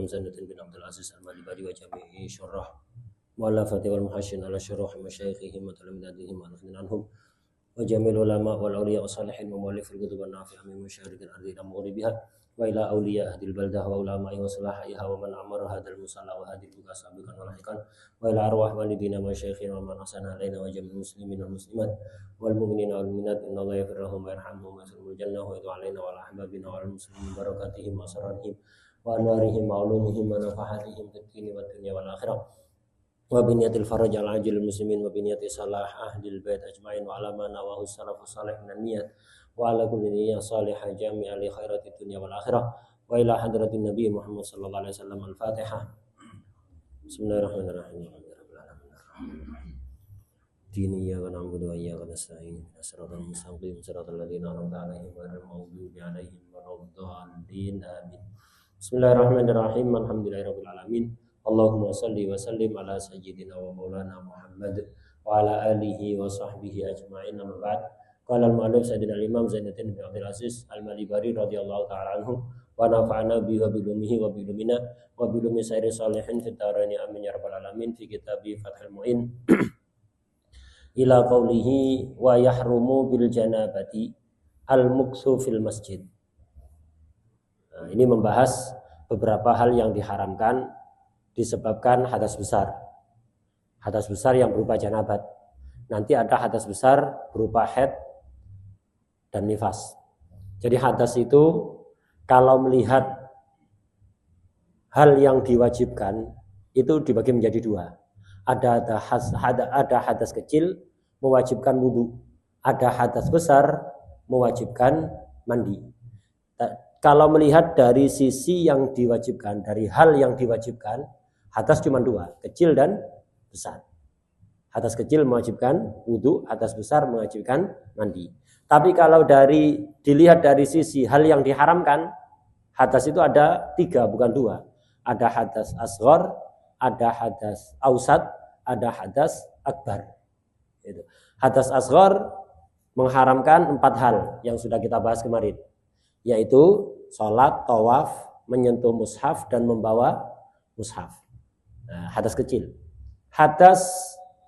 Zainuddin bin Abdul Aziz Al-Malibari wa jami'i syurrah mu'allafati wal muhasyin ala syurrah masyayikhihim wa talamidadihim anhum wa jami'il ulama wal awliya wa salihin wa mu'allifil kutub an-nafi'ah min musyariqil ardi ila maghribiha wa ila awliya ahdil baldah wa ulama'i wa salahiha wa man amara hadal musalla wa hadil buka sabiqan wa lahiqan wa ila arwah walidina wa syaikhina wa man asana alaina wa jami'il muslimin wal muslimat wal mu'minina wal mu'minat inna Allah yaghfirulahum wa yarhamhum wa yasrul jannah wa yadu alaina wa ala ahbabina wa al muslimin barakatihim wa asrarihim wa anwarihim wa ulumihim wa nafahatihim fid dini wa dunya wal akhirah wa biniyatil faraj al ajil muslimin wa biniyati salah ahlil bait ajmain wa ala man wa salafus salih minan niyat wa ala kulli niyyah salihah jami'a li khairatid dunya wal akhirah wa ila hadratin nabi Muhammad sallallahu alaihi wasallam al-Fatihah. Bismillahirrahmanirrahim. Dini ya kana na'budu wa iyyaka nasta'in. Shiratal mustaqim shiratal ladzina an'amta 'alaihim ghairil maghdubi 'alaihim waladdallin. Amin. Bismillahirrahmanirrahim. Alhamdulillahirabbil alamin. Allahumma salli wa sallim ala sayyidina wa maulana Muhammad wa ala alihi wa sahbihi ajma'in. Amma ba'd. Qala al-mu'allif Sayyidina al-Imam Zainuddin bin Abdul Aziz Al-Malibari radhiyallahu ta'ala anhu wa nafa'ana bihi wa bilumihi wa bilumina wa bilumi sairi salihin fid daraini amin ya rabbal alamin fi kitabi Fathul Mu'in ila qawlihi wa yahrumu bil janabati al-muksu fil masjid. Nah, ini membahas beberapa hal yang diharamkan disebabkan hadas besar. Hadas besar yang berupa janabat. Nanti ada hadas besar berupa haid dan nifas. Jadi hadas itu kalau melihat hal yang diwajibkan itu dibagi menjadi dua. Ada hadas kecil mewajibkan wudu. Ada hadas besar mewajibkan mandi. Kalau melihat dari sisi yang diwajibkan, dari hal yang diwajibkan, hadas cuma dua, kecil dan besar. Hadas kecil mewajibkan wudu, hadas besar mewajibkan mandi. Tapi kalau dilihat dari sisi hal yang diharamkan, hadas itu ada tiga, bukan dua. Ada hadas asghar, ada hadas ausat, ada hadas akbar. Hadas asghar mengharamkan 4 hal yang sudah kita bahas kemarin, yaitu sholat, tawaf, menyentuh mushaf, dan membawa mushaf. Nah, hadas kecil. Hadas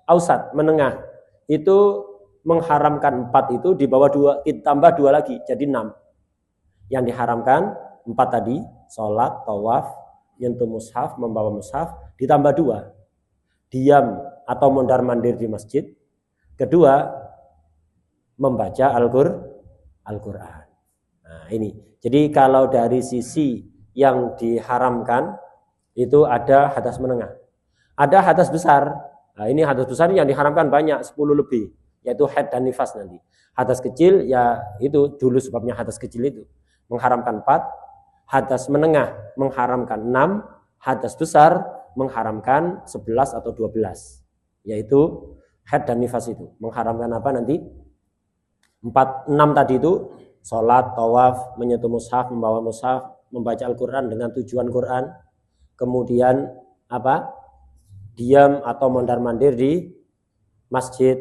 ausat, menengah, itu mengharamkan 4 itu di bawah 2, ditambah 2 lagi, jadi 6. Yang diharamkan 4 tadi, sholat, tawaf, menyentuh mushaf, membawa mushaf, ditambah 2, diam atau mondar-mandir di masjid. Kedua, membaca Al-Quran. Nah, ini. Jadi kalau dari sisi yang diharamkan itu ada hadas menengah. Ada hadas besar. Nah, ini hadas besar yang diharamkan banyak, 10 lebih, yaitu haid dan nifas nanti. Hadas kecil ya itu dulu sebabnya hadas kecil itu mengharamkan 4, hadas menengah mengharamkan 6, hadas besar mengharamkan 11 atau 12, yaitu haid dan nifas itu. Mengharamkan apa nanti? 6 tadi itu sholat, tawaf, menyentuh mushaf, membawa mushaf, membaca Al-Quran dengan tujuan Quran. Kemudian apa? Diam atau mondar-mandir di masjid,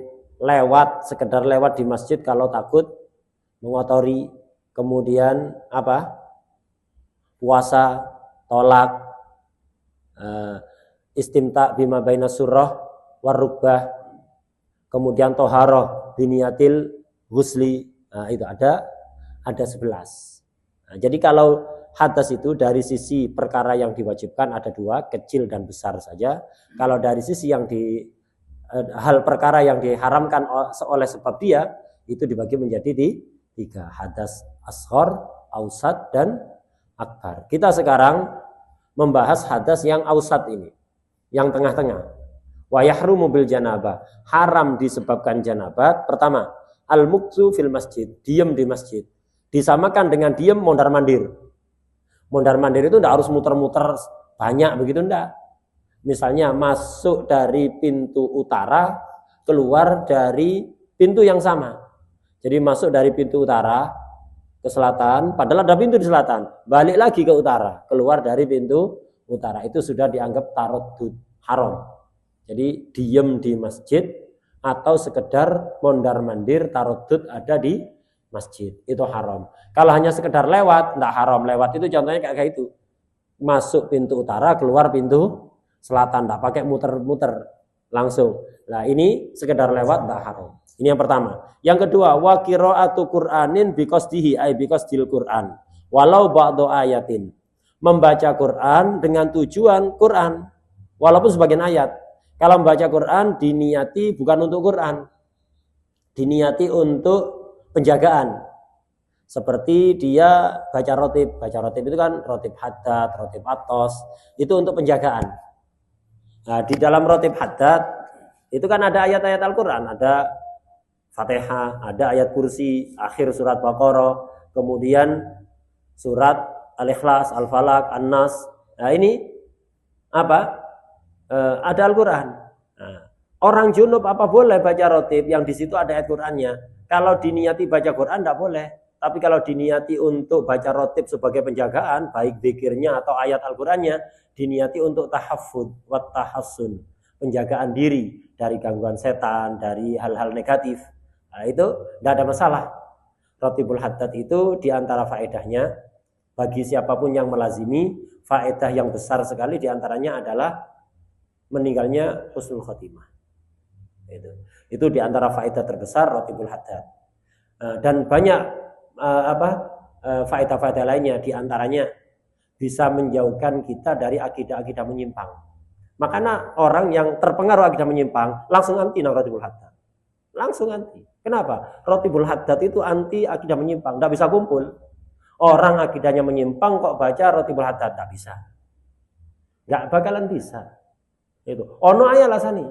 sekedar lewat di masjid kalau takut mengotori. Kemudian apa? Puasa, tolak, istimta bima baina surah warukbah. Kemudian toharoh biniyatil husli. Nah, itu ada 11. Nah, jadi kalau hadas itu dari sisi perkara yang diwajibkan ada 2, kecil dan besar saja. Kalau dari sisi yang hal perkara yang diharamkan oleh sebab dia, itu dibagi menjadi 3, hadas asghar, ausat, dan akbar. Kita sekarang membahas hadas yang ausat ini, yang tengah-tengah. Wa yahrumu bil janabah, haram disebabkan janabat. Pertama, al-muksu fil masjid, diam di masjid. Disamakan dengan diam mondar-mandir. Mondar-mandir itu tidak harus muter-muter banyak begitu, enggak. Misalnya masuk dari pintu utara, keluar dari pintu yang sama. Jadi masuk dari pintu utara ke selatan, padahal ada pintu di selatan. Balik lagi ke utara, keluar dari pintu utara. Itu sudah dianggap taraddud, haram. Jadi diam di masjid atau sekedar mondar-mandir taraddud ada di masjid, itu haram. Kalau hanya sekedar lewat, tidak haram. Lewat itu contohnya kayak itu. masuk pintu utara, keluar pintu selatan, tidak pakai muter-muter langsung. Nah ini sekedar lewat tidak haram. Ini yang pertama. Yang kedua, wa qiraatu Qur'anin biqasdihi ay biqasdil Qur'an. Walau ba'du ayatin. Membaca Quran dengan tujuan Quran, walaupun sebagian ayat. Kalau membaca Quran diniati bukan untuk Quran, diniati untuk penjagaan. Seperti dia baca rotib itu kan rotib haddad, rotib atos, itu untuk penjagaan. Nah, di dalam rotib haddad itu kan ada ayat-ayat Al-Quran, ada Fatihah, ada ayat kursi, akhir surat Baqarah, kemudian surat Al-Ikhlas, Al-Falaq, An-Nas. Nah ini apa? Ada Al-Quran. Nah, orang junub apa boleh baca rotib yang di situ ada ayat Qurannya? Kalau diniati baca Quran tidak boleh. Tapi kalau diniati untuk baca rotib sebagai penjagaan, baik zikirnya atau ayat Al-Qurannya, diniati untuk tahaffud wa tahassun, penjagaan diri dari gangguan setan, dari hal-hal negatif. Nah, itu tidak ada masalah. Rotibul haddad itu diantara faedahnya bagi siapapun yang melazimi, faedah yang besar sekali diantaranya adalah meninggalnya husnul khotimah. Itu diantara faedah terbesar rotibul haddad. Dan banyak faedah-faedah lainnya, diantaranya bisa menjauhkan kita dari akidah-akidah menyimpang. Makanya orang yang terpengaruh akidah menyimpang langsung anti rotibul haddad. Langsung anti. Kenapa? Rotibul haddad itu anti akidah menyimpang, tidak bisa kumpul. Orang akidahnya menyimpang kok baca rotibul haddad, tak bisa. Enggak bakalan bisa. Itu. Ono aya lasani.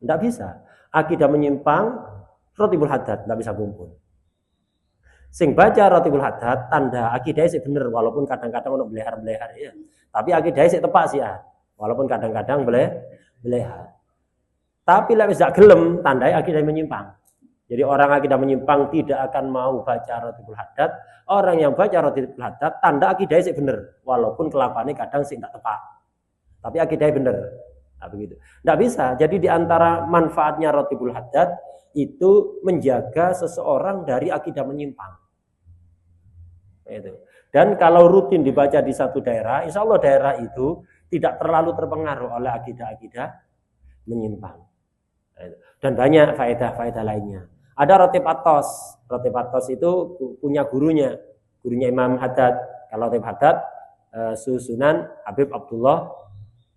Enggak bisa. Akidah menyimpang, rotibul haddad enggak bisa kumpul. Sing baca rotibul haddad tanda akidahnya sih bener walaupun kadang-kadang ono belehar-belehar ya. Tapi akidahnya sih tepat sih ya. Walaupun kadang-kadang belehar. Tapi lek wis gak gelem tandai akidahnya menyimpang. Jadi orang akidah menyimpang tidak akan mau baca rotibul haddad. Orang yang baca rotibul haddad tanda akidahnya sih bener, walaupun kelakuannya kadang sih tidak tepat. Tapi akidahnya bener. Nah, begitu. Tidak bisa. Jadi diantara manfaatnya rotibul haddad itu menjaga seseorang dari akidah menyimpang. Itu. Dan kalau rutin dibaca di satu daerah, insya Allah daerah itu tidak terlalu terpengaruh oleh akidah-akidah menyimpang. Dan banyak faedah-faedah lainnya. Ada rotib atos. Rotib atos itu punya gurunya Imam Haddad. Kalau rotib Haddad susunan Habib Abdullah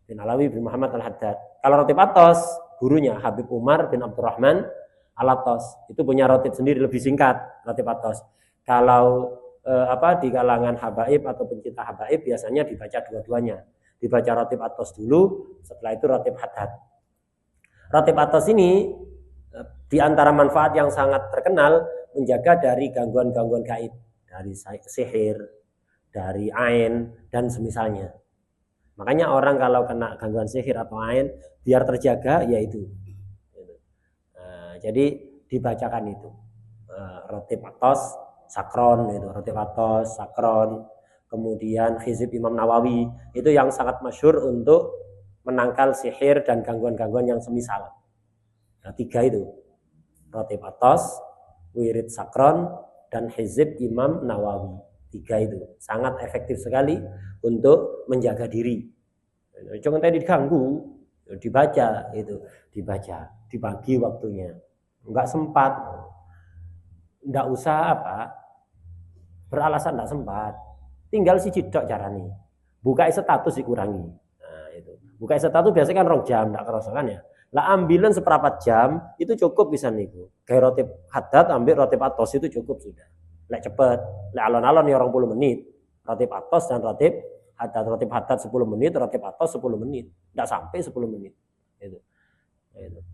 bin Alawi bin Muhammad Al-Haddad. Kalau rotib atos gurunya Habib Umar bin Abdurrahman Al-Atos. Itu punya rotib sendiri lebih singkat rotib atos. Kalau di kalangan habaib atau pencinta habaib biasanya dibaca dua-duanya. Dibaca rotib atos dulu, setelah itu rotib Haddad. Rotib atos ini di antara manfaat yang sangat terkenal menjaga dari gangguan-gangguan gaib, dari sihir, dari ain dan semisalnya. Makanya orang kalau kena gangguan sihir atau ain biar terjaga yaitu. Jadi dibacakan itu rotib atos, sakron itu rotib atos, sakron, kemudian hizib Imam Nawawi itu yang sangat masyhur untuk menangkal sihir dan gangguan-gangguan yang semisal. Nah, 3 itu. Rotib atos, wirid sakron, dan hizib Imam Nawawi. 3 itu. Sangat efektif sekali untuk menjaga diri. Jangan tadi diganggu, dibaca itu, dibaca, dibagi waktunya. Enggak sempat. Enggak usah beralasan enggak sempat. Tinggal si cidok caranya. Buka status dikurangi. Nah, itu. Buka status biasanya kan 2 jam, enggak kerasa kan ya. Lah ambilan seperempat jam itu cukup bisa niku. Kayak rotib haddad ambil rotib atos itu cukup sudah. Lek cepet, lek alon-alon ya 20 menit. Rotib atos dan rotib haddad 10 menit, rotib atos 10 menit. Enggak sampai 10 menit. Itu.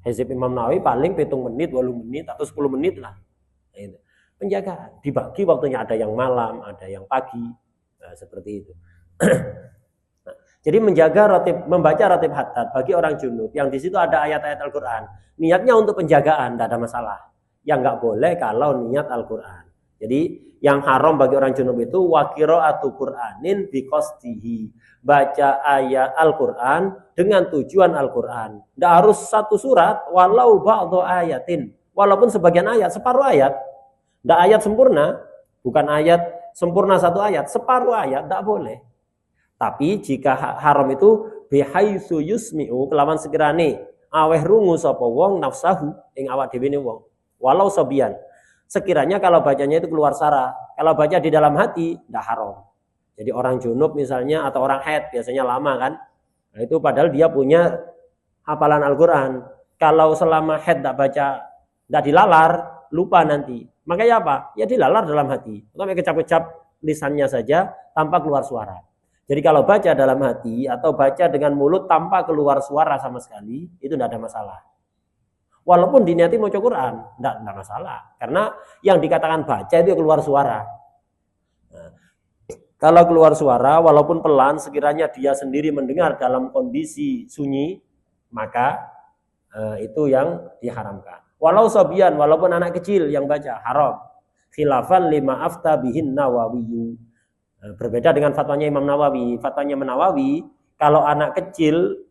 Hizib Imam Nawawi paling 7 menit, 8 menit atau 10 menit lah. Itu. Penjagaan dibagi waktunya, ada yang malam, ada yang pagi. Nah, seperti itu. Jadi membaca rotib haddad bagi orang junub yang di situ ada ayat-ayat Al-Quran. Niatnya untuk penjagaan, tidak ada masalah. Yang nggak boleh kalau niat Al-Quran. Jadi yang haram bagi orang junub itu wa qiraatu Qur'anin biqasdihi. Baca ayat Al-Quran dengan tujuan Al-Quran. Tidak harus satu surat, walau ba'du ayatin. Walaupun sebagian ayat, separuh ayat. Tidak ayat sempurna, bukan ayat sempurna satu ayat, separuh ayat, tidak boleh. Tapi jika haram itu bihaitsu yusmi'u kelawan sekirane aweh rungu sapa wong nafsahu ing awak dhewe ne wong. Walau sobian. Sekiranya kalau bacanya itu keluar suara, kalau baca di dalam hati tidak haram. Jadi orang junub misalnya atau orang haid biasanya lama kan. Nah, itu padahal dia punya hafalan Al-Qur'an. Kalau selama haid tidak baca, tidak dilalar, lupa nanti. Makanya apa? Ya dilalar dalam hati. Atau kecap-kecap lisannya saja tanpa keluar suara. Jadi kalau baca dalam hati atau baca dengan mulut tanpa keluar suara sama sekali, itu tidak ada masalah. Walaupun diniati mau Quran, tidak masalah. Karena yang dikatakan baca itu keluar suara. Nah, kalau keluar suara, walaupun pelan, sekiranya dia sendiri mendengar dalam kondisi sunyi, maka itu yang diharamkan. Walau sobian, walaupun anak kecil yang baca, haram. Khilafan lima afta bihin Nawawi. Berbeda dengan fatwanya Imam Nawawi. Fatwanya Nawawi, kalau anak kecil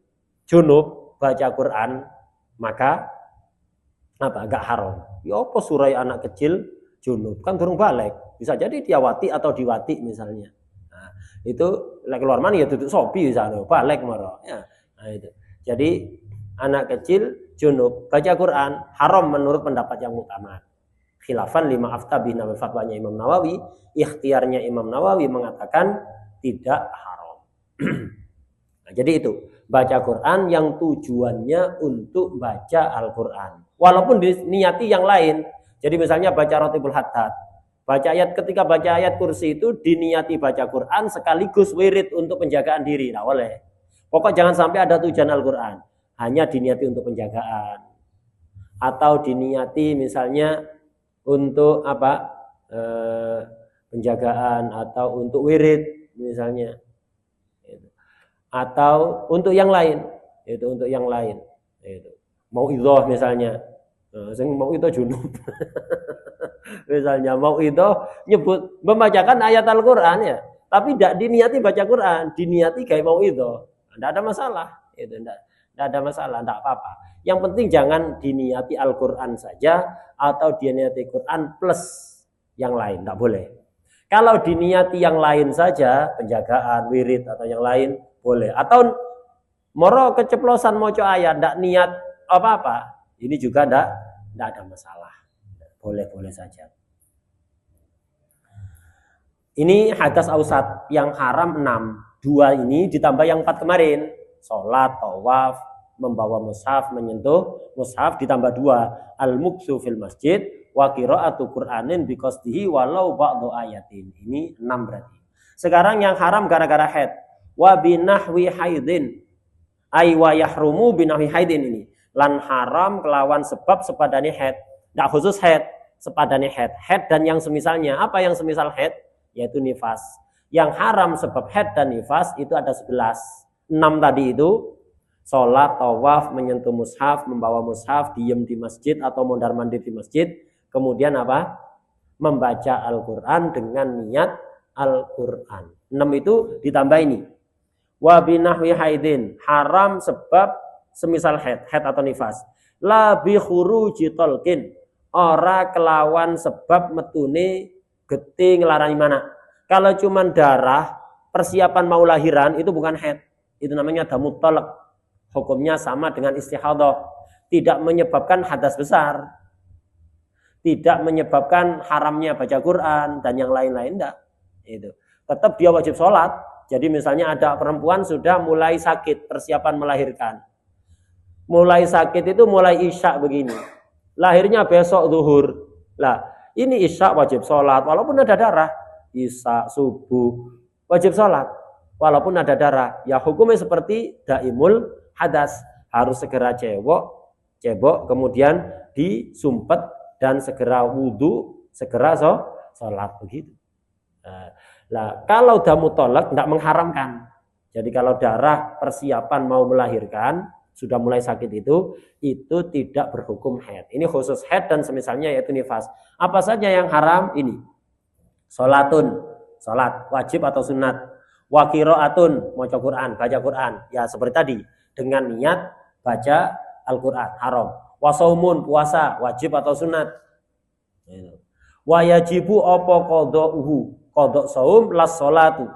junub baca Quran, maka agak haram. Ya apa surai anak kecil junub kan durung balik. Bisa jadi dia wati atau diwati misalnya. Nah, itu keluar mana ya duduk sopi misalnya, balik maro. Ya, nah itu. Jadi anak kecil junub baca Quran haram menurut pendapat yang utama. Khilafan lima afta bi fatwanya Imam Nawawi, ikhtiarnya Imam Nawawi mengatakan tidak haram. Nah, jadi itu baca Quran yang tujuannya untuk baca Al-Quran. Walaupun diniati yang lain. Jadi misalnya baca Rotibul Haddad. Baca ayat ketika baca ayat kursi itu diniati baca Quran sekaligus wirid untuk penjagaan diri. Nah, boleh. Pokok jangan sampai ada tujuan Al-Quran. Hanya diniati untuk penjagaan. Atau diniati misalnya untuk penjagaan atau untuk wirid misalnya. Atau untuk yang lain. Itu untuk yang lain. Itu. Mau idhoh misalnya. Mau itu junub. Misalnya mau itu nyebut membacakan ayat Al-Qur'an ya, tapi tidak diniati baca Quran, diniati kayak mau itu. Tidak ada masalah. Itu tidak ada masalah, tidak apa-apa. Yang penting jangan diniati Al-Qur'an saja atau diniati Quran plus yang lain, tidak boleh. Kalau diniati yang lain saja, penjagaan, wirid atau yang lain boleh. Atau moro keceplosan moco ayat, tidak niat apa-apa, ini juga tidak ada masalah. Boleh-boleh saja. Ini hadas ausat yang haram 6. 2 ini ditambah yang 4 kemarin. Sholat, tawaf, membawa mushaf, menyentuh mushaf ditambah 2. Al-muksu fil masjid wa qira'atu Qur'anin biqasdihi walau ba'du ayatin. Ini 6 berarti. Sekarang yang haram gara-gara haid. Wa binahwi haidin. Ay wa yahrumu binahwi haidin ini. Lan haram kelawan sebab sepadane haid. Tidak khusus haid, sepadane haid. Haid dan yang semisalnya. Apa yang semisal haid? Yaitu nifas. Yang haram sebab haid dan nifas itu ada 11. 6 tadi itu. Sholat, tawaf, menyentuh mushaf, membawa mushaf, diem di masjid atau mondar mandir di masjid. Kemudian apa? Membaca Al-Quran dengan niat Al-Quran. 6 itu ditambah ini. Wa binahwi haidin. Haram sebab semisal haid atau nifas. La bi khuruji talqin. Ora kelawan sebab metune getih ngelarani mana. Kalau cuma darah, persiapan mau lahiran itu bukan haid. Itu namanya damut talq. Hukumnya sama dengan istihadah. Tidak menyebabkan hadas besar. Tidak menyebabkan haramnya baca Quran dan yang lain-lain enggak. Itu. Tetap dia wajib sholat. Jadi misalnya ada perempuan sudah mulai sakit, persiapan melahirkan. Mulai sakit itu mulai isya begini. Lahirnya besok zuhur. Lah, ini isya wajib sholat. Walaupun ada darah. Isya, subuh. Wajib sholat. Walaupun ada darah. Ya hukumnya seperti daimul hadas. Harus segera cebok. Kemudian disumpet. Dan segera wudhu. Segera sholat. Begitu. Nah, kalau damu tolak tidak mengharamkan. Jadi kalau darah persiapan mau melahirkan. Sudah mulai sakit itu tidak berhukum haid. Ini khusus haid dan semisalnya yaitu nifas. Apa saja yang haram? Ini. Sholatun, sholat, wajib atau sunat. Wa qiraatun, maca Quran, baca Quran. Ya seperti tadi, dengan niat baca Al-Quran, haram. Wa saumun, puasa, wajib atau sunat. Wa yajibu apa qada'uhu, qada' saum las sholatu.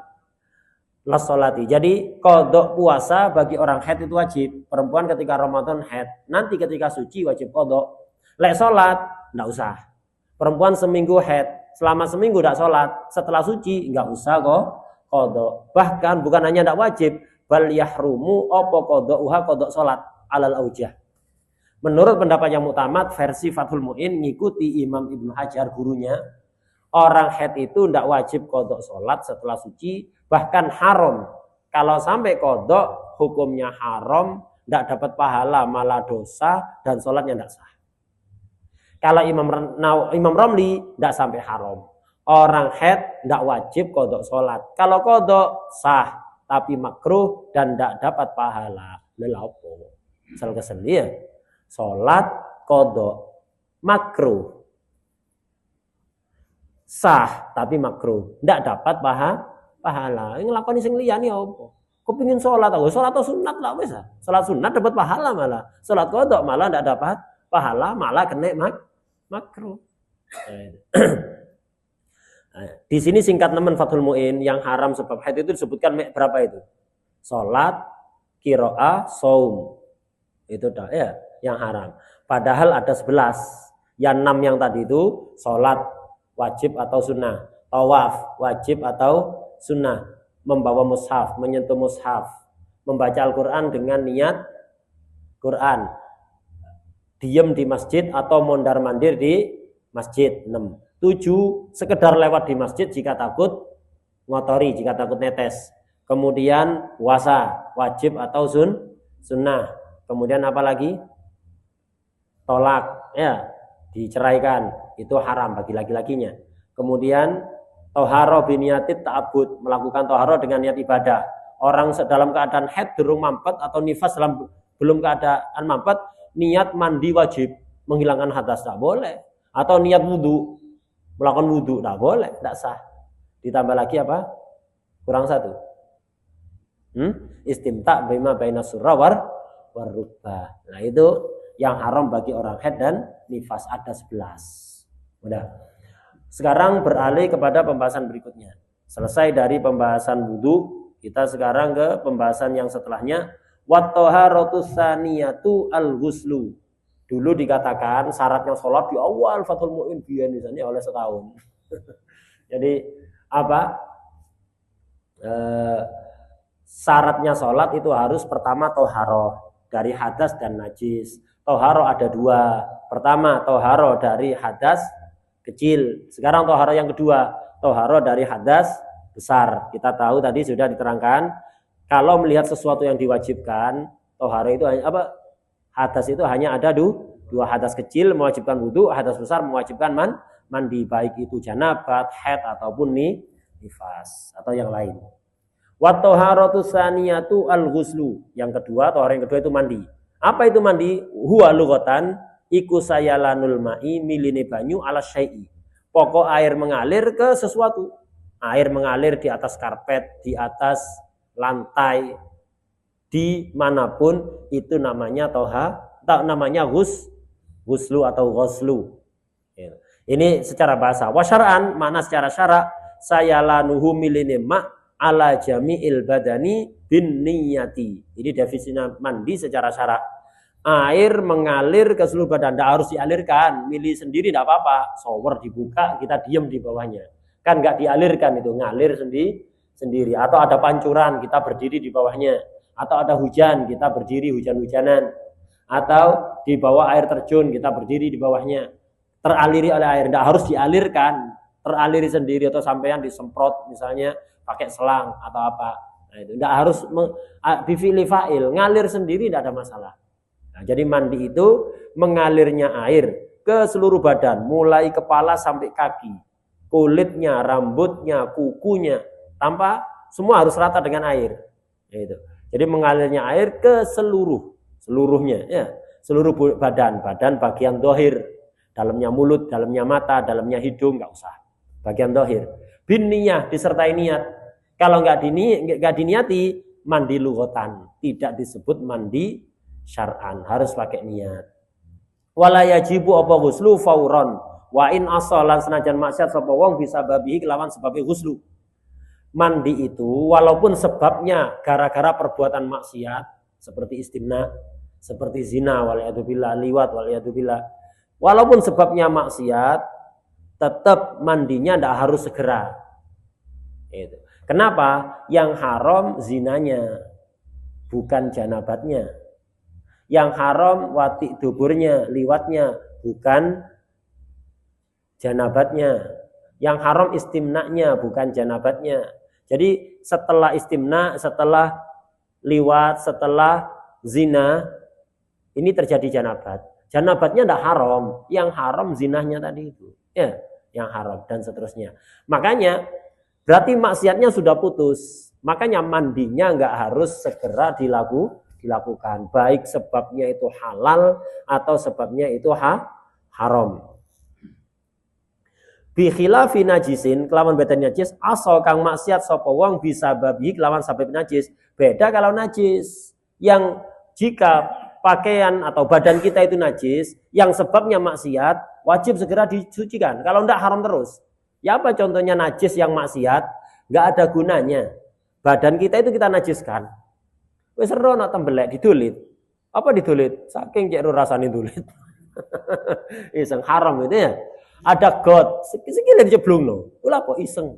las sholati. Jadi qadha puasa bagi orang haid itu wajib. Perempuan ketika Ramadan haid, nanti ketika suci wajib qadha. Lek salat enggak usah. Perempuan seminggu haid, selama seminggu enggak salat, setelah suci enggak usah kok qadha. Bahkan bukan hanya enggak wajib, bal yahrumu apa qadha salat alal aujah. Menurut pendapat yang muktamad versi Fathul Mu'in ngikuti Imam Ibnu Hajar gurunya, orang haid itu tidak wajib qadha sholat setelah suci, bahkan haram. Kalau sampai qadha hukumnya haram, tidak dapat pahala, malah dosa dan sholatnya tidak sah. Kalau Imam Romli tidak sampai haram. Orang haid tidak wajib qadha sholat. Kalau qadha sah, tapi makruh dan tidak dapat pahala. Lelapo. Sel kesel ya. Sholat qadha makruh. Sah tapi makruh, ndak dapat pahala. Ini nglakoni sing liyane apa? Kepengin sholat atau sunat lah wis. Sholat sunat dapat pahala malah. Sholat qadha malah ndak dapat pahala, malah kena makruh. Di sini singkat nemen Fathul Mu'in yang haram sebab haid itu disebutkan berapa itu? Sholat, qiraah, shaum. Itu dah ya yang haram. Padahal ada 11. Yang 6 yang tadi itu sholat wajib atau sunnah, tawaf wajib atau sunnah, membawa mushaf, menyentuh mushaf, membaca Al-Quran dengan niat Quran, diem di masjid atau mondar mandir di masjid. 6. 7. Sekedar lewat di masjid jika takut ngotori, jika takut netes. Kemudian puasa wajib atau sunnah. Kemudian apa lagi? Tolak, ya, diceraikan, itu haram bagi laki-lakinya. Kemudian toharo biniatit ta'abud, melakukan toharo dengan niat ibadah. Orang dalam keadaan haid durung mampet atau nifas belum keadaan mampet, niat mandi wajib, menghilangkan hadas tak boleh. Atau niat wudu, melakukan wudu tak boleh, tak sah. Ditambah lagi apa? Kurang 1. Istimta' bima baina surra warubah. Nah itu yang haram bagi orang haid dan nifas, ada 11. Udah. Sekarang beralih kepada pembahasan berikutnya. Selesai dari pembahasan wudu, kita sekarang ke pembahasan yang setelahnya. Wat taharatus tsaniyatu al-ghuslu. Dulu dikatakan syaratnya sholat di awal Fathul Mu'in biyen misalnya oleh setahun. Jadi apa? Syaratnya sholat itu harus pertama toharoh dari hadas dan najis. Toharo ada 2. Pertama toharo dari hadas kecil. Sekarang toharo yang kedua, toharo dari hadas besar. Kita tahu tadi sudah diterangkan, kalau melihat sesuatu yang diwajibkan, toharo itu hanya apa? Hadas itu hanya ada 2. Hadas kecil mewajibkan wudu, hadas besar mewajibkan mandi, baik itu janabat, haid ataupun nifas atau yang lain. Wa toharatu tsaniyatu al-ghuslu. Yang kedua, toharo yang kedua itu mandi. Apa itu mandi? Huwa lughatan iku sayalanul ma'i miline banyu ala syai'i. Pokok air mengalir ke sesuatu. Air mengalir di atas karpet, di atas lantai, di manapun itu namanya namanya ghuslu atau ghuslu. Ini secara bahasa. Wa syar'an, makna secara syara, sayalanuhu miline ma' ala jami'il badani bin niyati. Ini definisinya mandi secara syarak. Air mengalir ke seluruh badan, tidak harus dialirkan, milih sendiri tidak apa-apa. Shower dibuka, kita diem di bawahnya. Kan nggak dialirkan itu, ngalir sendiri. Atau ada pancuran, kita berdiri di bawahnya. Atau ada hujan, kita berdiri hujan-hujanan. Atau di bawah air terjun, kita berdiri di bawahnya. Teraliri oleh air, tidak harus dialirkan, teraliri sendiri atau sampean disemprot misalnya pakai selang atau apa. Nah, itu tidak harus bifili fa'il, ngalir sendiri tidak ada masalah. Nah, jadi mandi itu mengalirnya air ke seluruh badan, mulai kepala sampai kaki, kulitnya, rambutnya, kukunya, tanpa semua harus rata dengan air. Nah, itu. Jadi mengalirnya air ke seluruhnya, ya, seluruh badan bagian dohir, dalamnya mulut, dalamnya mata, dalamnya hidung nggak usah, bagian dohir. Bin niyah disertai niat. Kalau nggak diniati, mandi lughatan, tidak disebut mandi syar'an, harus pakai niat. Wala yajibu apa ghuslu fauron, wa in asalan senajan maksiat sapa wong bisa babihi kelawan sebab ghuslu. mandi itu walaupun sebabnya gara-gara perbuatan maksiat seperti istimna, seperti zina, waliyadzubillah, liwat, waliyadzubillah, walaupun sebabnya maksiat, tetap mandinya tidak harus segera. Itu. Kenapa? Yang haram zinanya, bukan janabatnya. Yang haram wati duburnya, liwatnya, bukan janabatnya. Yang haram istimnanya, bukan janabatnya. Jadi setelah istimna, setelah liwat, setelah zina, ini terjadi janabat. Janabatnya tidak haram, yang haram zinahnya tadi itu. Ya, yang haram dan seterusnya. Makanya berarti maksiatnya sudah putus. Makanya mandinya nggak harus segera dilakukan. Baik sebabnya itu halal atau sebabnya itu haram. Bi khilafi najisin, kelawan beda najis, asal kang maksiat sapa wong bisa babi kelawan sabab najis. Beda kalau najis. Yang jika pakaian atau badan kita itu najis, yang sebabnya maksiat, wajib segera disucikan. Kalau enggak haram terus. Ya apa contohnya najis yang maksiat? Enggak ada gunanya. Badan kita itu kita najiskan. Wis ero nak tembelek didulit. Apa didulit? Saking cek rasane dulit. Iseng haram itu ya. Ada got, sekali dijeblungno. Ulah kok iseng.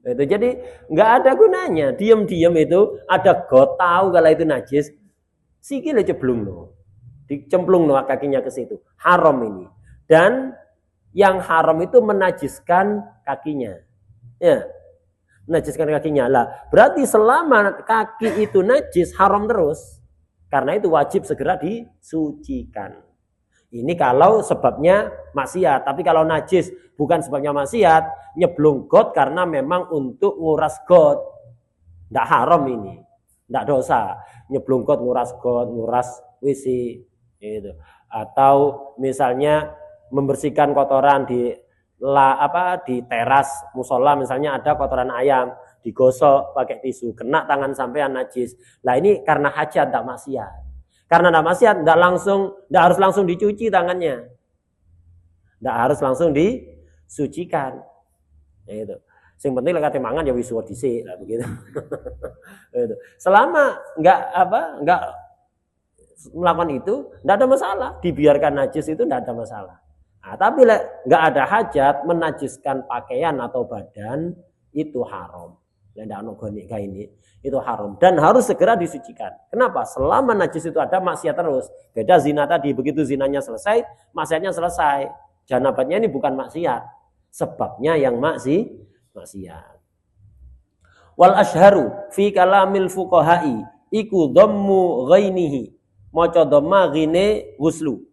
Itu jadi nggak ada gunanya. Diam-diam itu ada got, tahu kalau itu najis, sikile jeblungno. Dicemplungno kakinya ke situ. Haram ini. Dan yang haram itu menajiskan kakinya. Ya. Menajiskan kakinya. Lah, berarti selama kaki itu najis haram terus. Karena itu wajib segera disucikan. Ini kalau sebabnya maksiat. Tapi kalau najis bukan sebabnya maksiat, nyeblung got karena memang untuk nguras got. Tidak haram ini. Tidak dosa. Nyeblung got, nguras WC. Gitu. Atau misalnya membersihkan kotoran di teras musola, misalnya ada kotoran ayam, digosok pakai tisu, kena tangan sampean najis. Lah ini karena hajat, tidak maksiat. Karena tidak maksiat, tidak harus langsung dicuci tangannya. Tidak harus langsung disucikan. Itu. Yang penting lek mangan ya wis dhisik lah begitu. Itu. Selama enggak melakukan itu, tidak ada masalah. Dibiarkan najis itu tidak ada masalah. Nah, tapi enggak ada hajat menajiskan pakaian atau badan, itu haram. Tidak ono gonik kayak ini. Itu haram dan harus segera disucikan. Kenapa? Selama najis itu ada, maksiat terus. Beda zina tadi, begitu zinanya selesai, maksiatnya selesai. Janabatnya ini bukan maksiat, sebabnya yang maksiat. Wal ashharu fi kalamil fuqaha'i iku dhammu ghainihi. Maca dhamma ghine ghuslu.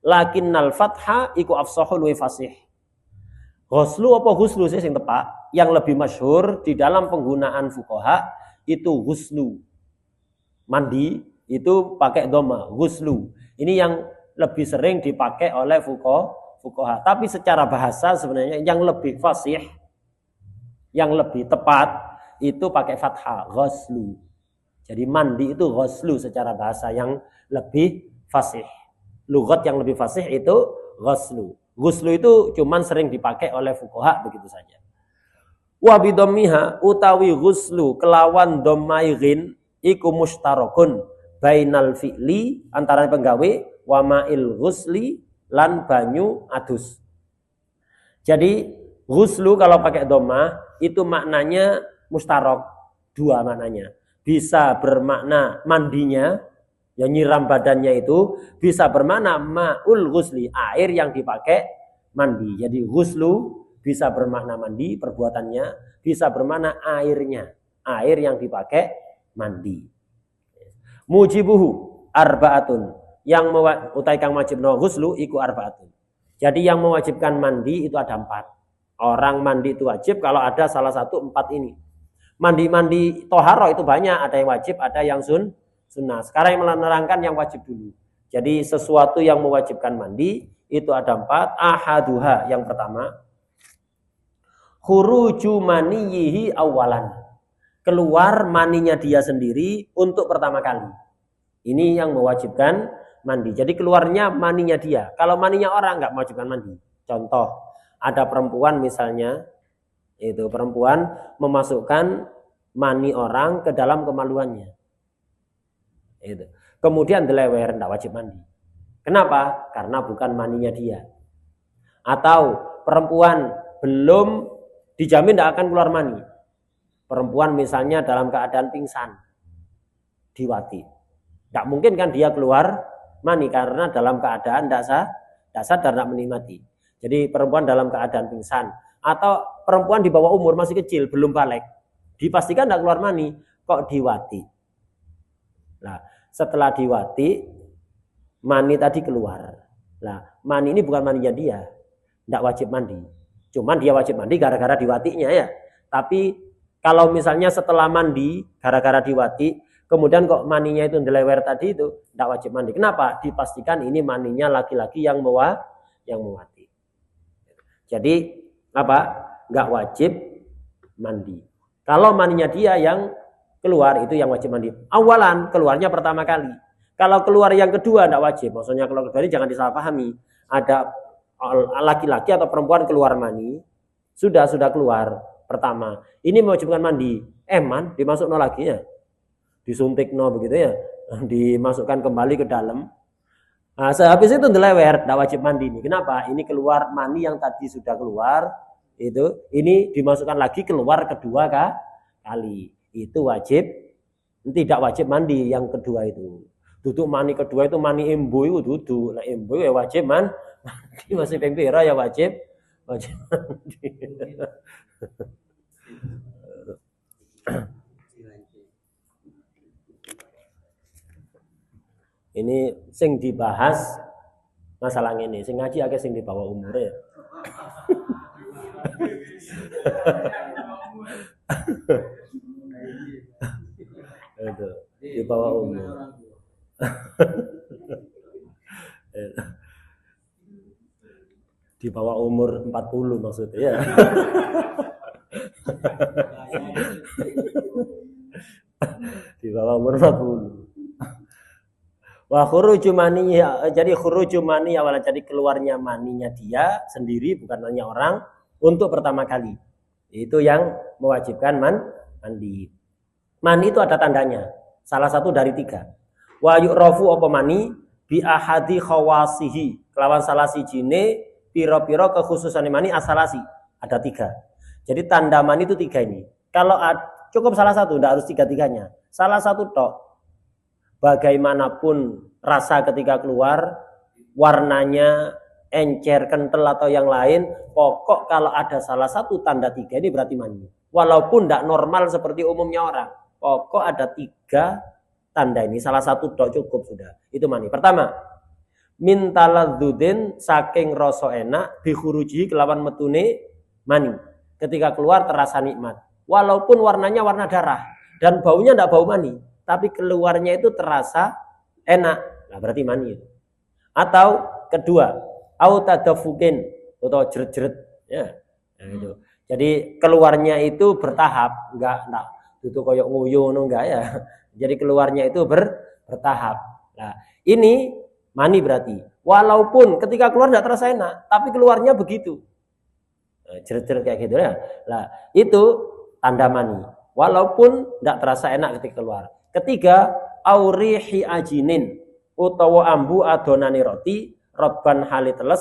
Lakinnal fatha iku afsahul wa fasih. Ghuslu apa ghuslu sih sing tepat? Yang lebih masyhur di dalam penggunaan fuqaha itu ghuslu. Mandi itu pakai dhamma, ghuslu. Ini yang lebih sering dipakai oleh fuqaha. Tapi secara bahasa sebenarnya yang lebih fasih, yang lebih tepat itu pakai fathah, ghuslu. Jadi mandi itu ghuslu secara bahasa yang lebih fasih. Lughat yang lebih fasih itu ghuslu. Ghuslu itu cuman sering dipakai oleh fuqaha begitu saja. Wa bidhammiha utawi ghuslu kelawan dhammai ghin iku mustarakun bainal fi'li antara penggawe wa ma'il ghusli lan banyu adus. Jadi ghuslu kalau pakai dhamma itu maknanya mustarak, dua maknanya. Bisa bermakna mandinya, yang nyiram badannya itu, bisa bermakna ma'ul ghusli, air yang dipakai mandi. Jadi ghuslu bisa bermakna mandi perbuatannya, bisa bermakna airnya, air yang dipakai mandi. Mujibuhu arbaatun, yang utai kang wajibno ghuslu iku arbaatun. Jadi yang mewajibkan mandi itu ada 4. Orang mandi itu wajib kalau ada salah satu 4 ini. Mandi toharo itu banyak, ada yang wajib, ada yang sunnah. Sekarang yang menerangkan yang wajib dulu. Jadi sesuatu yang mewajibkan mandi itu ada 4. Ahaduha, yang pertama, khuruju maniyihi awalan. Keluar maninya dia sendiri untuk pertama kali. Ini yang mewajibkan mandi. Jadi keluarnya maninya dia. Kalau maninya orang nggak mewajibkan mandi. Contoh, ada perempuan misalnya, Itu perempuan memasukkan mani orang ke dalam kemaluannya. Itu. Kemudian delewer, tidak wajib mandi. Kenapa? Karena bukan maninya dia. Atau perempuan belum dijamin tidak akan keluar mani. Perempuan misalnya dalam keadaan pingsan, diwati. Tidak mungkin kan dia keluar mani karena dalam keadaan tidak sadar, tidak menikmati. Jadi perempuan dalam keadaan pingsan atau perempuan di bawah umur masih kecil belum balik, dipastikan tidak keluar mani, kok diwati. Nah, setelah diwati mani tadi keluar. Nah, mani ini bukan maninya dia, tidak wajib mandi. Cuman dia wajib mandi gara-gara diwatinya ya. Tapi kalau misalnya setelah mandi gara-gara diwati, kemudian kok maninya itu delewer tadi itu, tidak wajib mandi. Kenapa? Dipastikan ini maninya laki-laki yang mewati. Jadi apa? Nggak wajib mandi. Kalau maninya dia yang keluar itu yang wajib mandi. Awalan keluarnya pertama kali. Kalau keluar yang kedua tidak wajib. Maksudnya kalau kedua ini jangan disalahpahami. Ada laki-laki atau perempuan keluar mani, sudah keluar pertama. Ini mewajibkan mandi. Eman dimasukkan lagi ya. Disuntik begitu ya. Dimasukkan kembali ke dalam. Nah, sehabis itu delewer, tidak wajib mandi nih. Kenapa? Ini keluar mani yang tadi sudah keluar, itu ini dimasukkan lagi keluar kedua kali. Itu wajib, tidak wajib mandi yang kedua itu. Duduk mani kedua itu mani embu itu duduk. Nah, embu ya wajib mandi, masih pempera ya wajib mandi. Ini sing dibahas masalah ini, sing ngaji akeh sing di bawah umur ya. Itu di bawah umur. Di bawah umur 40 maksudnya ya. Di bawah umur 40. Wah khuruju mani, jadi khuruju mani awalnya jadi keluarnya maninya dia sendiri bukan hanya orang untuk pertama kali. Itu yang mewajibkan mandi. Mani itu ada tandanya, salah satu dari 3. Wa yu'rafu apa mani bi ahadi khawasihi, kelawan salah sijine piro-piro kekhususan mani asalasi, ada 3. Jadi tanda mani itu 3 ini. Kalau cukup salah satu, tidak harus 3-3-nya. Salah satu tok. Bagaimanapun rasa ketika keluar, warnanya encer, kental atau yang lain, pokok kalau ada salah satu tanda 3 ini berarti mani. Walaupun tidak normal seperti umumnya orang, pokok ada 3 tanda ini, salah satu tok cukup sudah. Itu mani. Pertama, min taladzudin saking rasa enak bikhuruji kelawan metune mani. Ketika keluar terasa nikmat. Walaupun warnanya warna darah dan baunya tidak bau mani, tapi keluarnya itu terasa enak. Nah, berarti mani itu. Atau kedua, autadafukin atau jeret-jeret ya. Nah, itu. Jadi keluarnya itu bertahap, enggak itu koyok nguyuh enggak ya. Jadi keluarnya itu bertahap. Nah, ini mani berarti. Walaupun ketika keluar enggak terasa enak, tapi keluarnya begitu. Nah, jeret-jeret kayak gitu ya. Nah, itu tanda mani. Walaupun enggak terasa enak ketika keluar. Ketiga, aurihi ajinin utawa ambu adonane roti rotban haliteles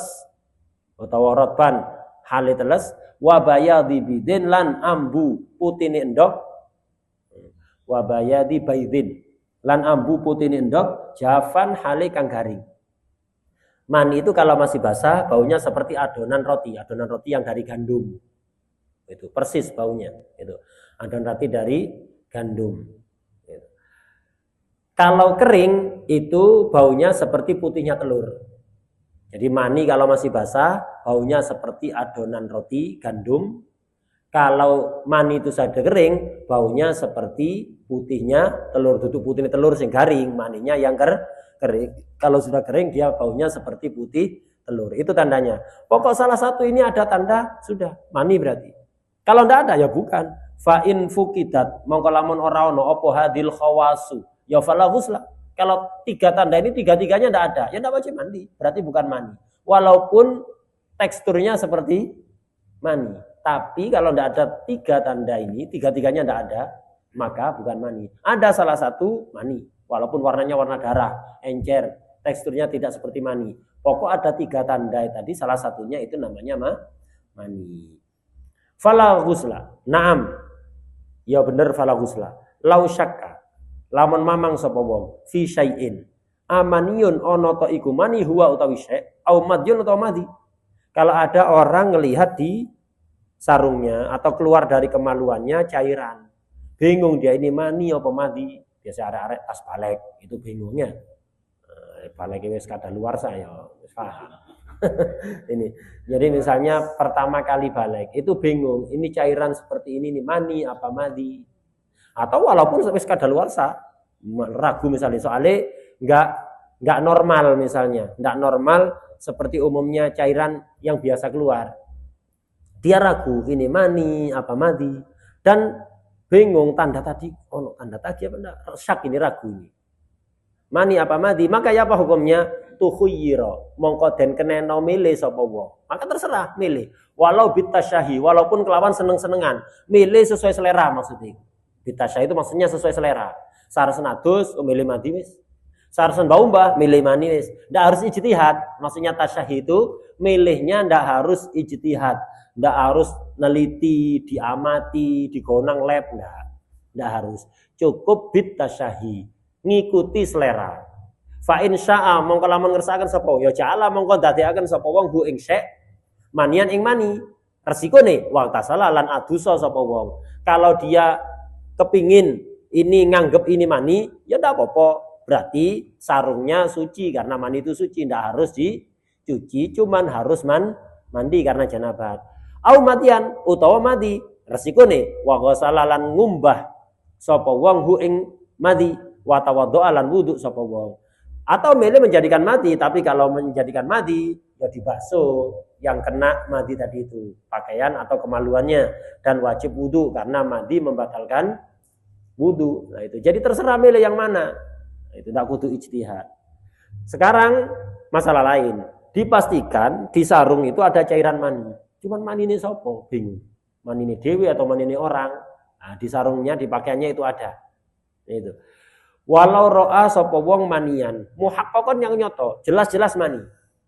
utawa rotban haliteles wabayadi bidin lan ambu putine endok wabayadi baidin lan ambu putine endok jafan hale kang garing. Mani itu kalau masih basah baunya seperti adonan roti yang dari gandum. Itu persis baunya itu. Adonan roti dari gandum. Kalau kering itu baunya seperti putihnya telur. Jadi mani kalau masih basah baunya seperti adonan roti gandum. Kalau mani itu sudah kering baunya seperti putihnya telur. Duduk putihnya telur sing garing, maninya yang kering. Kalau sudah kering dia baunya seperti putih telur. Itu tandanya. Pokok salah satu ini ada tanda sudah mani berarti. Kalau tidak ada ya bukan. Fa in fukidat mongko lamun ora ono apa hadil khawasu ya fala ghusla. Kalau 3 tanda ini 3-3-nya tidak ada, ya tidak wajib mandi. Berarti bukan mani. Walaupun teksturnya seperti mani. Tapi kalau tidak ada 3 tanda ini, tiga-tiganya tidak ada, maka bukan mani. Ada salah satu mani, walaupun warnanya warna darah, encer, teksturnya tidak seperti mani. Pokok ada 3 tanda tadi, salah satunya itu namanya mani. Fala ghusla. Naam. Ya bener fala ghusla. Lau syakka. Lamun mamang sapa wong fi syai'in. Amaniyun ana ta iku mani huwa utawi syai' au madyun utawa madi. Kalau ada orang ngelihat di sarungnya atau keluar dari kemaluannya cairan. Bingung dia ini mani apa madi. Biasa arek-arek tas balik itu bingungnya. Balik wis kadaluarsa ya wis paham. Ini. Jadi misalnya pertama kali balik itu bingung, ini cairan seperti ini nih mani apa madi. Atau walaupun wis kadaluarsa, ragu misalnya soalnya enggak normal misalnya, enggak normal seperti umumnya cairan yang biasa keluar. Dia ragu ini mani apa madi dan bingung tanda tadi, oh tanda tadi apa enggak? Syak ini ragu ini. Mani apa madi, maka ya apa hukumnya? Tukhuyira, mongko den keneno milih sapa wong. Maka terserah milih. Walau bitasyahi, walaupun kelawan seneng-senengan, milih sesuai selera maksudnya. Bitasyahi itu maksudnya sesuai selera. Saresen adus milih madi wis. Saresen baumbah milih mani wis. Ndak harus ijtihad. Maksudnya tasyahi itu milihnya ndak harus ijtihad. Ndak harus neliti, diamati, digonang lab, ndak harus. Cukup bitasyahi. Ngikuti selera. Fa in syaa mongko lamun ngersakaken sapa ya ja'ala mongko dadekaken sapa wong hu ing syek manian ing mani. Resikone wa tasala lan adusa sapa wong. Kalau dia kepingin ini nganggep ini mani, ya ndak apa-apa. Berarti sarungnya suci karena mani itu suci, ndak harus dicuci, cuman harus mandi karena janabat. Au matian utawa madi, resikone wa ghasala lan ngumbah sapa wong hu ing madi. Watawaddo'a lan wudu sapa wong. Atau milih menjadikan madi, tapi kalau menjadikan madi ya dibasuh yang kena madi tadi itu, pakaian atau kemaluannya dan wajib wudu karena madi membatalkan wudu. Nah itu. Jadi terserah milih yang mana. Nah, itu tidak kudu ijtihad. Sekarang masalah lain. Dipastikan di sarung itu ada cairan mani. Cuman mani ini sapa? Bingung. Mani ini dewi atau mani ini orang? Nah, di sarungnya, di pakaiannya itu ada. Nah, itu. Walau ro'a sapa wong manian, muhaqqaqan yang nyoto, jelas-jelas mani.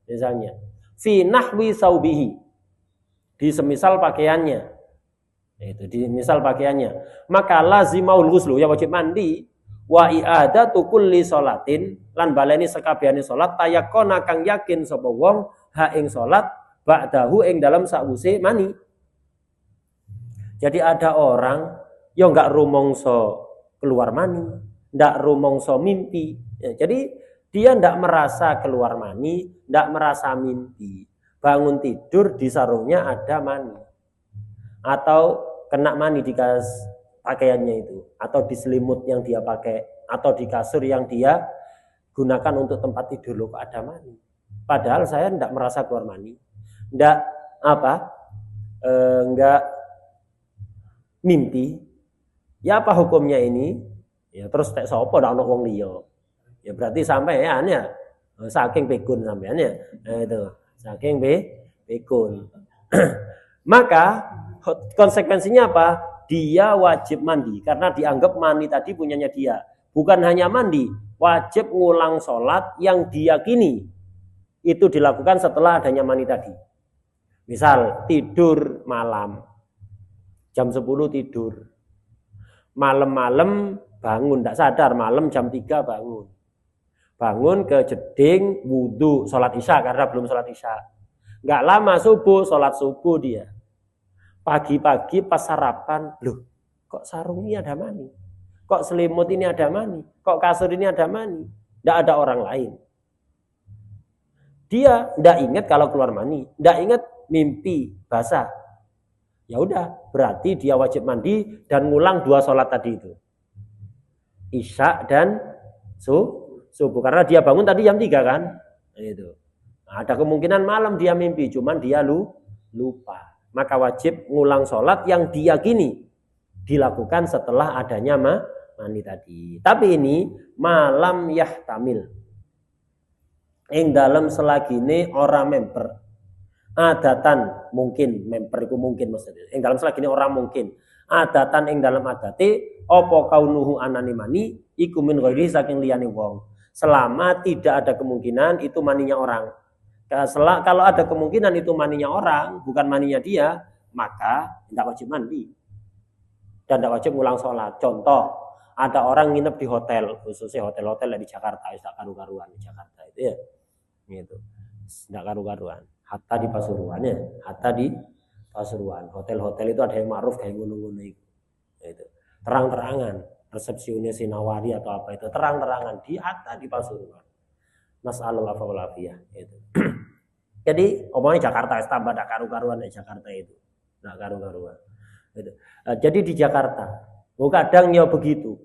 Misalnya, fi nahwi saubihi. Di semisal pakaiannya. Itu di misal pakaiannya. Maka lazimaul ghuslu, ya wajib mandi. Wa i'adatu kulli sholatin lan baleni sekabehane salat tayakkona kang yakin sapa wong ha ing salat ba'dahu ing dalam sakwuse mani. Jadi ada orang yang enggak rumangsa keluar mani. Ndak rumangsa mimpi. Ya, jadi dia ndak merasa keluar mani, ndak merasa mimpi. Bangun tidur di sarungnya ada mani. Atau kena mani di pakaiannya itu. Atau di selimut yang dia pakai. Atau di kasur yang dia gunakan untuk tempat tidur. Loh kok ada mani. Padahal saya ndak merasa keluar mani. Ndak nggak mimpi. Ya apa hukumnya ini? Ya terus tek sapa ndak ono wong liya. Ya berarti sampean ya saking pikun sampean ya. Nah itu, saking pikun. Maka konsekuensinya apa? Dia wajib mandi karena dianggap mani tadi punyanya dia. Bukan hanya mandi, wajib ngulang sholat yang diyakini itu dilakukan setelah adanya mani tadi. Misal tidur malam, jam 10 tidur. Malam-malam bangun, tidak sadar, malam jam 3 bangun. Bangun ke jeding, wudhu, sholat isya karena belum sholat isya. Nggak lama subuh, sholat subuh dia. Pagi-pagi pas sarapan, loh kok sarung ini ada mani? Kok selimut ini ada mani? Kok kasur ini ada mani? Tidak ada orang lain. Dia tidak ingat kalau keluar mani, tidak ingat mimpi basah. Ya udah, berarti dia wajib mandi dan ngulang 2 sholat tadi itu. Isya dan subuh karena dia bangun tadi jam 3 kan. Itu. Nah, ada kemungkinan malam dia mimpi, cuman dia lupa. Maka wajib ngulang sholat yang diyakini dilakukan setelah adanya mani tadi. Tapi ini malam yahtamil. Ing dalam selagine ora member. Adatan mungkin memper iku mungkin maksudnya. Ing dalam selagi ini orang mungkin. Adatan ing dalam adate apa kaunuhu anani mani iku min ghairi saking liyane wong. Selama tidak ada kemungkinan itu maninya orang. Kalau ada kemungkinan itu maninya orang, bukan maninya dia, maka tidak wajib mandi. Dan tidak wajib ngulang sholat. Contoh, ada orang nginep di hotel, khususnya hotel-hotel di Jakarta, tidak karu-karuan di Jakarta itu ya. Gitu. Tidak karu-karuan. Hatta di Pasuruan ya, hatta di Pasuruan. Hotel-hotel itu ada yang ma'ruf kayak gunung-gunung itu. Terang-terangan, resepsionis Sinawari atau apa itu terang-terangan di hatta di Pasuruan. Mas'alul afawalafiyah itu. Jadi omongnya Jakarta, tambah tidak karu-karuan di Jakarta itu. Tidak karu-karuan. Gitu. Jadi di Jakarta, kadang ya begitu.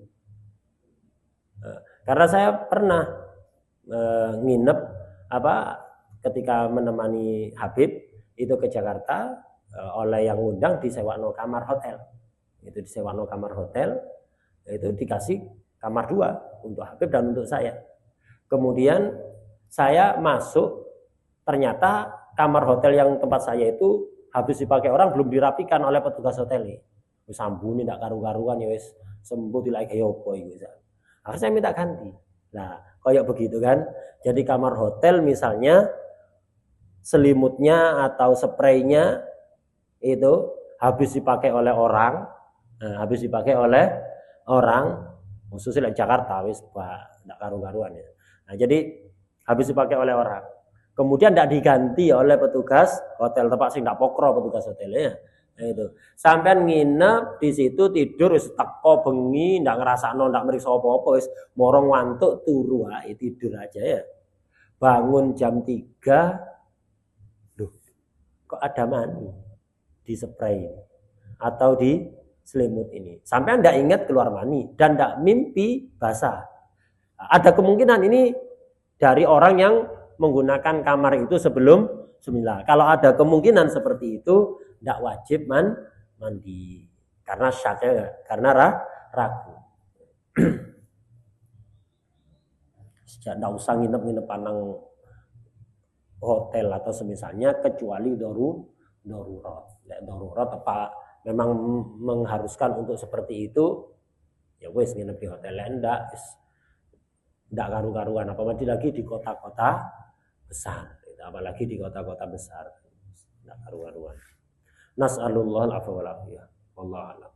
Karena saya pernah nginep ketika menemani Habib itu ke Jakarta oleh yang ngundang disewano kamar hotel. Itu disewano kamar hotel, itu dikasih kamar 2 untuk Habib dan untuk saya. Kemudian saya masuk, ternyata kamar hotel yang tempat saya itu habis dipakai orang belum dirapikan oleh petugas hotel ini. Sambuni ndak karu-karuan ya wis sembuh dilake opo iki. Akhirnya saya minta ganti. Nah, kayak begitu kan. Jadi kamar hotel misalnya selimutnya atau spraynya itu habis dipakai oleh orang, khususnya di Jakarta wis ndak karu-karuan ya. Nah, jadi habis dipakai oleh orang. Kemudian tidak diganti oleh petugas hotel, tempat sing ndak pokro petugas hotelnya. Nah, itu. Sampean nginep di situ tidur wis teko bengi ndak ngrasakno ndak mriksa apa-apa wis morong ngantuk turu ae tidur aja ya. Bangun jam 3 loh kok ada mani di spray atau di selimut ini. Sampean ndak ingat keluar mani dan ndak mimpi basah. Ada kemungkinan ini dari orang yang menggunakan kamar itu sebelum Bismillah. Kalau ada kemungkinan seperti itu, tidak wajib mandi karena syaknya, karena ragu. Tidak usah nginep-nginep panang hotel atau semisalnya kecuali darurat. Darurat apa memang mengharuskan untuk seperti itu, ya wes nginep di hotel enggak karu-karuan, apalagi lagi di kota-kota besar, apalagi di kota-kota besar, tidak karu-karuan. Nas'alullah al-afwa wal afiyah. Wallahu a'lam.